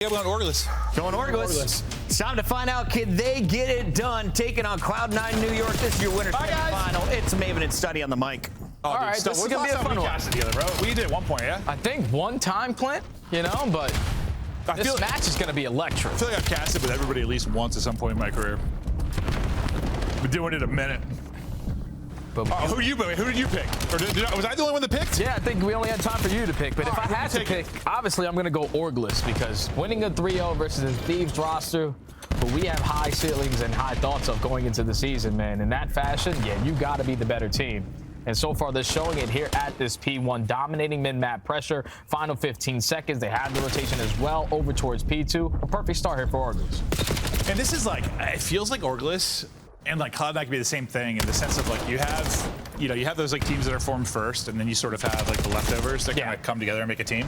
Yeah, we're on Orgless. Going Orgless. It's time to find out, can they get it done? Taking on Cloud9 New York. This is your winner semifinal. It's Maven and Study on the mic. All right, this is gonna be a fun one. Together, bro. We did at one point, yeah? I think one time, Clint, but this match is going to be electric. I feel like I've casted with everybody at least once at some point in my career. Been doing it a minute. Who did you pick? Or was I the only one that picked? Yeah, I think we only had time for you to pick. But if I had to pick, obviously I'm going to go Orgless because winning a 3-0 versus a Thieves roster, but we have high ceilings and high thoughts of going into the season, man. In that fashion, yeah, you got to be the better team. And so far, they're showing it here at this P1, dominating mid-map pressure. Final 15 seconds, they have the rotation as well over towards P2. A perfect start here for Orgless. And this is like, it feels like Orgless and like Cloud9 can be the same thing in the sense of like you have those like teams that are formed first, and then you sort of have like the leftovers that kind of come together and make a team.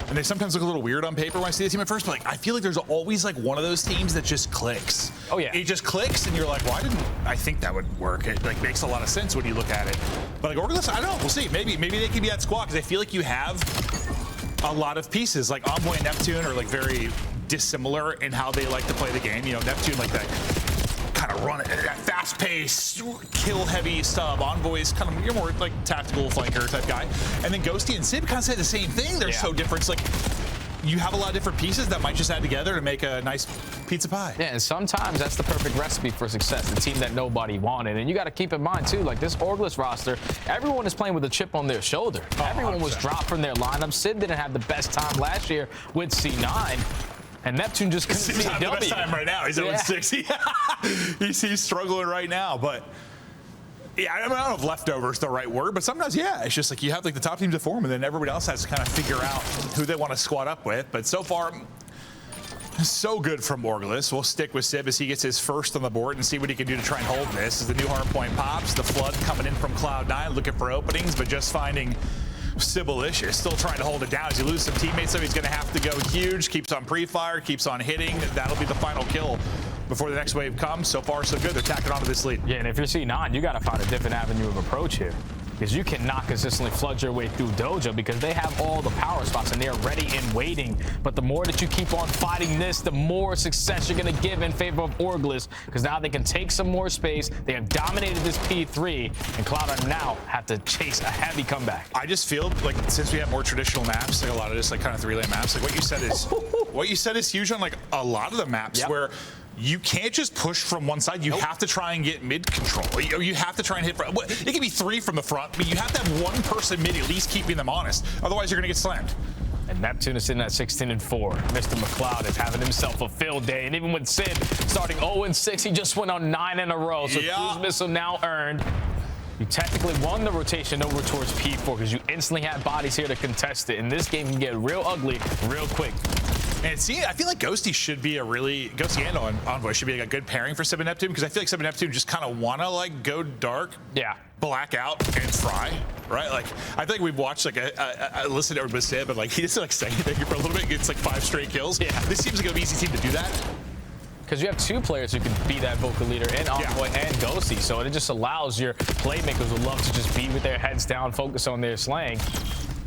And they sometimes look a little weird on paper when I see the team at first, but like I feel like there's always like one of those teams that just clicks. Oh yeah. It just clicks and you're like, why didn't I think that would work? It like makes a lot of sense when you look at it. But like Orgless, I don't know, we'll see. Maybe they can be that squad because I feel like you have a lot of pieces. Like Envoy and Neptune are like very dissimilar in how they like to play the game. You know, Neptune like that kind of run it at that fast pace, kill heavy stuff. Envoy's kind of, you're more like tactical flanker type guy. And then Ghosty and Sib kind of say the same thing. They're so different. It's like you have a lot of different pieces that might just add together to make a nice pizza pie. Yeah, and sometimes that's the perfect recipe for success, the team that nobody wanted. And you got to keep in mind, too, like this Orgless roster, everyone is playing with a chip on their shoulder. Everyone 100%. Was dropped from their lineup. Sid didn't have the best time last year with C9. And Neptune just couldn't see the best time right now. He's 0-6. He's struggling right now. But yeah, I don't know if leftover is the right word, but sometimes, yeah, it's just like you have like the top teams to form, and then everybody else has to kind of figure out who they want to squad up with. But so far, so good from Orgless. We'll stick with Sib as he gets his first on the board and see what he can do to try and hold this. As the new hardpoint pops, the flood coming in from Cloud9, looking for openings, but just finding Sibylicious, still trying to hold it down as he loses some teammates, so he's going to have to go huge. Keeps on pre-fire, keeps on hitting. That'll be the final kill before the next wave comes. So far, so good. They're tacking onto this lead. Yeah, and if you're C9, you got to find a different avenue of approach here, because you cannot consistently flood your way through Dojo because they have all the power spots and they're ready and waiting. But the more that you keep on fighting this, the more success you're going to give in favor of Orgless, because now they can take some more space. They have dominated this P3, and Cloud9 now have to chase a heavy comeback. I just feel like since we have more traditional maps, like a lot of this like kind of 3-lane maps, like what you said is huge on like a lot of the maps where you can't just push from one side. You have to try and get mid control. You have to try and hit. It can be 3 from the front, but you have to have one person mid at least keeping them honest. Otherwise, you're going to get slammed. And Neptune is sitting at 16-4. Mr. McLeod is having himself a field day. And even with Sid starting 0-6, he just went on 9 in a row. So Cruise Missile now earned. You technically won the rotation over towards P4 because you instantly had bodies here to contest it. And this game can get real ugly real quick. And I feel like Ghosty should be Ghosty and Envoy should be like a good pairing for Sib and Neptune, because I feel like Sib and Neptune just kind of want to like go dark, black out, and fry, right? Like I think we've watched like I listened to Sib and like he doesn't like say anything for a little bit, gets like 5 straight kills. Yeah, this seems like an easy team to do that. Because you have 2 players who can be that vocal leader in Envoy and Ghosty, so it just allows your playmakers who love to just be with their heads down, focus on their slaying,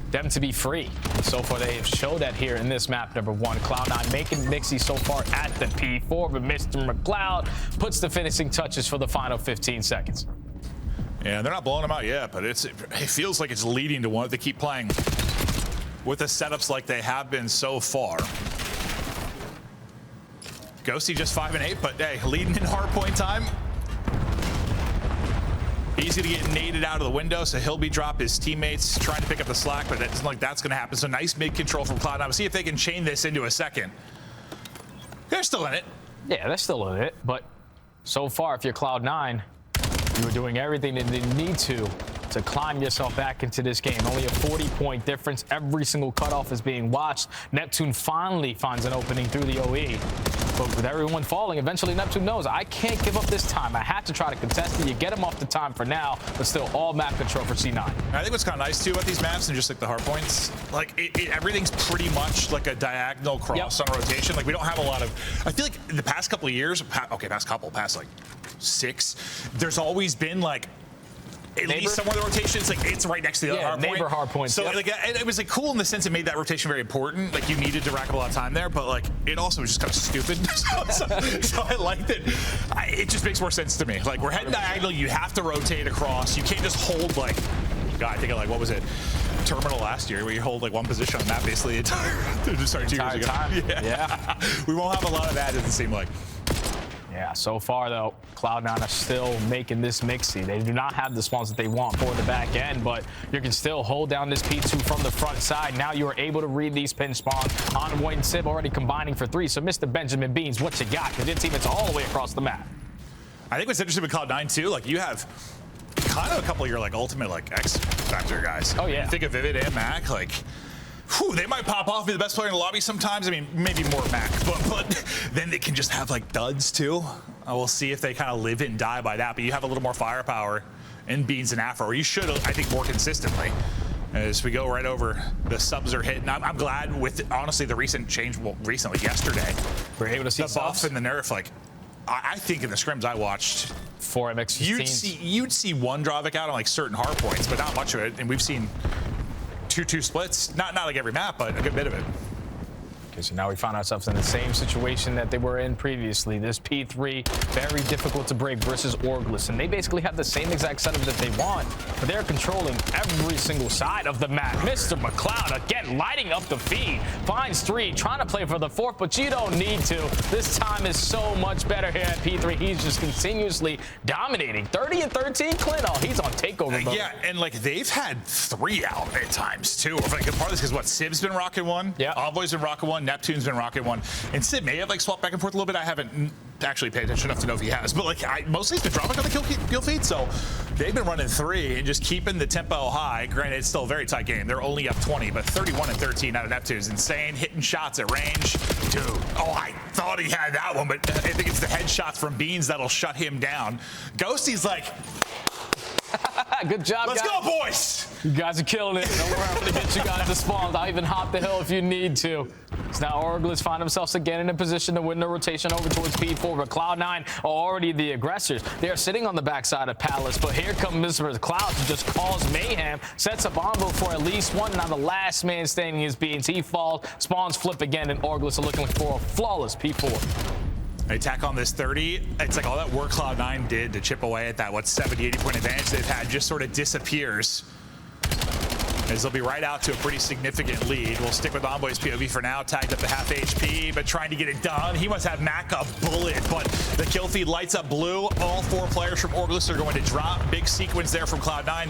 them to be free. And so far, they have showed that here in this map number 1. Cloud9 making Mixie so far at the P4, but Mr. McLeod puts the finishing touches for the final 15 seconds. Yeah, they're not blowing them out yet, but it feels like it's leading to one if they keep playing with the setups like they have been so far. Ghosty just 5-8, but hey, leading in hardpoint time. He's going to get naded out of the window, so he'll be drop his teammates trying to pick up the slack, but that doesn't look like that's going to happen. So nice mid-control from Cloud9. We'll see if they can chain this into a second. They're still in it. Yeah, they're still in it, but so far, if you're Cloud9, you are doing everything that you need to climb yourself back into this game. Only a 40-point difference. Every single cutoff is being watched. Neptune finally finds an opening through the OE. But with everyone falling, eventually Neptune knows, I can't give up this time. I have to try to contest it. You get him off the time for now, but still all map control for C9. I think what's kind of nice, too, about these maps and just like the hard points, like everything's pretty much like a diagonal cross on rotation. Like we don't have a lot of, I feel like the past couple of years, past like 6, there's always been like at least somewhere in the rotation. It's right next to the other neighbor Hardpoint. So like, it was like cool in the sense it made that rotation very important. Like you needed to rack up a lot of time there, but like it also was just kind of stupid. so I liked it. It just makes more sense to me. Like we're heading diagonal, you have to rotate across. You can't just hold like, God, I think of like, what was it? Terminal last year where you hold like one position on the map basically the entire 2 years ago. Time. Yeah. We won't have a lot of that, doesn't seem like. Yeah, so far, though, Cloud9 are still making this mixy. They do not have the spawns that they want for the back end, but you can still hold down this P2 from the front side. Now you are able to read these pin spawns. Envoy and Sib already combining for 3. So, Mr. Benjamin Beans, what you got? Because your team is all the way across the map. I think what's interesting with Cloud9, too, like you have kind of a couple of your like ultimate like X Factor guys. Oh, yeah. You think of Vivid and Mac, like, whew, they might pop off, be the best player in the lobby sometimes. I mean, maybe more Mac, but then they can just have like duds too. We'll see if they kind of live and die by that. But you have a little more firepower in Beans and Afro, or you should, I think, more consistently. As we go right over, the subs are hitting. I'm glad with, honestly, the recent change, well, recently, yesterday. We're able to see the buff and the nerf. Like, I think in the scrims I watched, 4 MX-15s. you'd see one Dravik out on like certain hard points, but not much of it. And we've seen 2-2 splits, not like every map, but a good bit of it. Okay, so now we find ourselves in the same situation that they were in previously. This P3, very difficult to break versus Orgless. And they basically have the same exact setup that they want, but they're controlling every single side of the map. Mr. McLeod, again, lighting up the feed. Finds 3, trying to play for the 4th, but you don't need to. This time is so much better here at P3. He's just continuously dominating. 30 and 13, Clint, oh, he's on takeover mode. Yeah, and like they've had 3 out at times too. Like, part of this is what Sib's been rocking one, Envoy's been rocking one, Neptune's been rocking one, and Sib may have like swapped back and forth a little bit. I haven't actually paid attention enough to know if he has, but like mostly he's been dropping on the kill feed, so they've been running 3 and just keeping the tempo high. Granted, it's still a very tight game. They're only up 20, but 31 and 13 out of Neptune is insane. Hitting shots at range, dude. Oh, I thought he had that one, but I think it's the headshots from Beans that'll shut him down. Ghosty's like, good job, let's guys. go, boys. You guys are killing it. Don't worry, I'm going to get you guys the spawns. I'll even hop the hill if you need to. So now Orgless find themselves again in a position to win the rotation over towards P4, but Cloud9 are already the aggressors. They are sitting on the backside of Palace, but here comes Mr. Cloud to just cause mayhem, sets up Envoy for at least one. Now the last man standing is Beans. He falls, spawns flip again, and Orgless are looking for a flawless P4. They tack on this 30. It's like all that work Cloud9 did to chip away at that, 70, 80 point advantage they've had just sort of disappears. As they'll be right out to a pretty significant lead. We'll stick with Envoy's POV for now, tagged up to half HP, but trying to get it done. He must have Mac a bullet, but the kill feed lights up blue. All 4 players from Orgless are going to drop. Big sequence there from Cloud9,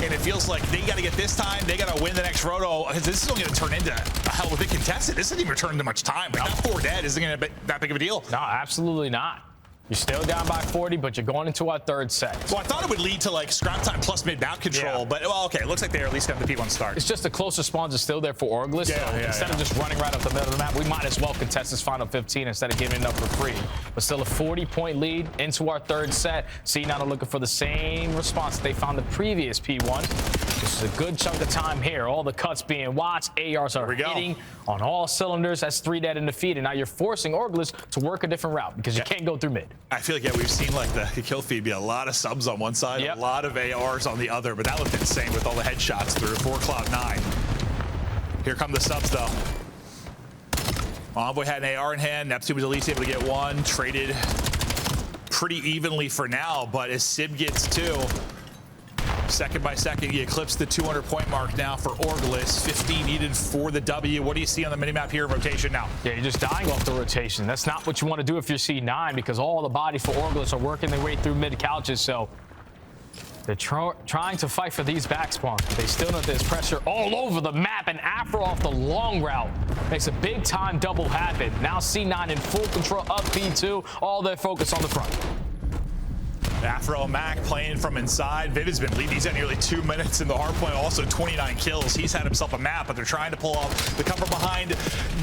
and it feels like they got to get this time. They got to win the next roto, because this is only going to turn into a hell of a big contested. This isn't even turn into much time. Like, that 4 dead isn't going to be that big of a deal. No, absolutely not. You're still down by 40, but you're going into our 3rd set. Well, I thought it would lead to like scrap time plus mid-map control, but well, okay, it looks like they at least got the P1 start. It's just the closer spawns are still there for Orgless, so instead of just running right up the middle of the map, we might as well contest this final 15 instead of giving it up for free. But still a 40-point lead into our 3rd set. C9 are looking for the same response that they found the previous P1. This is a good chunk of time here. All the cuts being watched, ARs are hitting on all cylinders. That's 3 dead in the feed, and now you're forcing Orgless to work a different route because you can't go through mid. I feel like, we've seen like the kill feed be a lot of subs on one side, a lot of ARs on the other, but that looked insane with all the headshots through for Cloud9. Here come the subs, though. Envoy had an AR in hand. Neptune was at least able to get 1. Traded pretty evenly for now, but as Sib gets 2, second by second, he eclipsed the 200-point mark now for Orgless. 15 needed for the W. What do you see on the minimap here in rotation now? Yeah, you're just dying off the rotation. That's not what you want to do if you're C9, because all the bodies for Orgless are working their way through mid-couches, so they're trying to fight for these back spawns. They still know there's pressure all over the map, and Afro off the long route makes a big-time double happen. Now C9 in full control of P2, all their focus on the front. Afro Mac playing from inside. Vivid's been leading. He's at nearly 2 minutes in the hardpoint. Also 29 kills. He's had himself a map, but they're trying to pull off the cover behind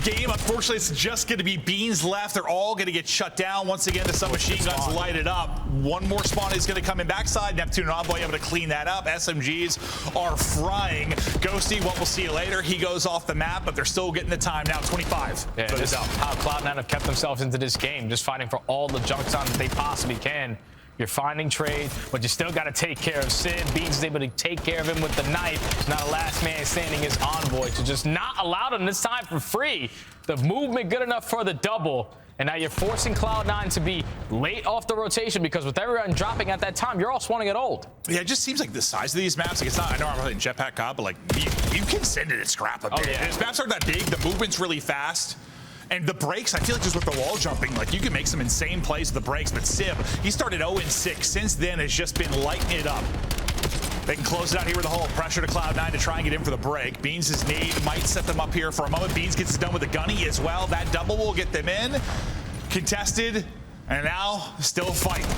game. Unfortunately, it's just going to be Beans left. They're all going to get shut down. Once again, the submachine guns lighted up. One more spawn is going to come in backside. Neptune and Envoy able to clean that up. SMGs are frying. Ghosty, what we'll see later. He goes off the map, but they're still getting the time now. 25. Yeah, this is how Cloud9 have kept themselves into this game, just fighting for all the junk time that they possibly can. You're finding trade, but you still got to take care of Sid. Beans is able to take care of him with the knife. Now the last man standing is Envoy. So just not allowed him this time for free. The movement good enough for the double. And now you're forcing Cloud9 to be late off the rotation because with everyone dropping at that time, you're all swanning it old. Yeah, it just seems like the size of these maps, like it's not, I know I'm playing Jetpack COD, but like you can send it and scrap a bit. Yeah. These maps aren't that big, the movement's really fast. And the breaks, I feel like just with the wall jumping, like you can make some insane plays with the breaks, but Sib, he started 0-6. Since then, has just been lighting it up. They can close it out here with a hole. Pressure to Cloud9 to try and get in for the break. Beans' nade might set them up here for a moment. Beans gets it done with the gunny as well. That double will get them in. Contested, and now still fighting.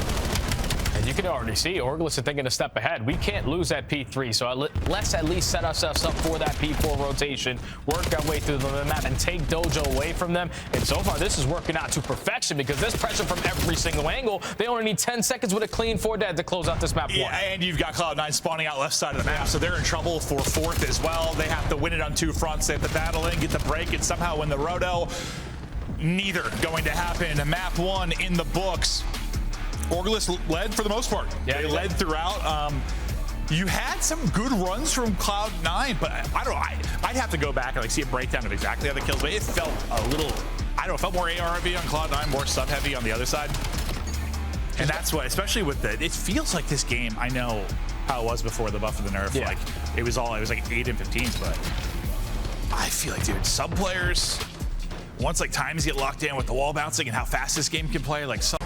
And you can already see Orglis is thinking a step ahead. We can't lose that P3, so let's at least set ourselves up for that P4 rotation, work our way through the map, and take Dojo away from them. And so far, this is working out to perfection because there's pressure from every single angle. They only need 10 seconds with a clean 4 dead to close out this map. Yeah, and you've got Cloud9 spawning out left side of the map, so they're in trouble for 4th as well. They have to win it on 2 fronts. They have to battle in, get the break, and somehow win the roto. Neither going to happen. Map 1 in the books. Orglis led for the most part. Yeah, they led throughout. You had some good runs from Cloud9, but I don't know. I'd have to go back and like see a breakdown of exactly how the kills, but it felt a little, I don't know, it felt more AR heavy on Cloud9, more sub heavy on the other side. And that's what, especially with the, it feels like this game, I know how it was before the buff of the nerf. Yeah. Like it was like 8 and 15s, but I feel like, dude, sub players, once like times get locked in with the wall bouncing and how fast this game can play, like some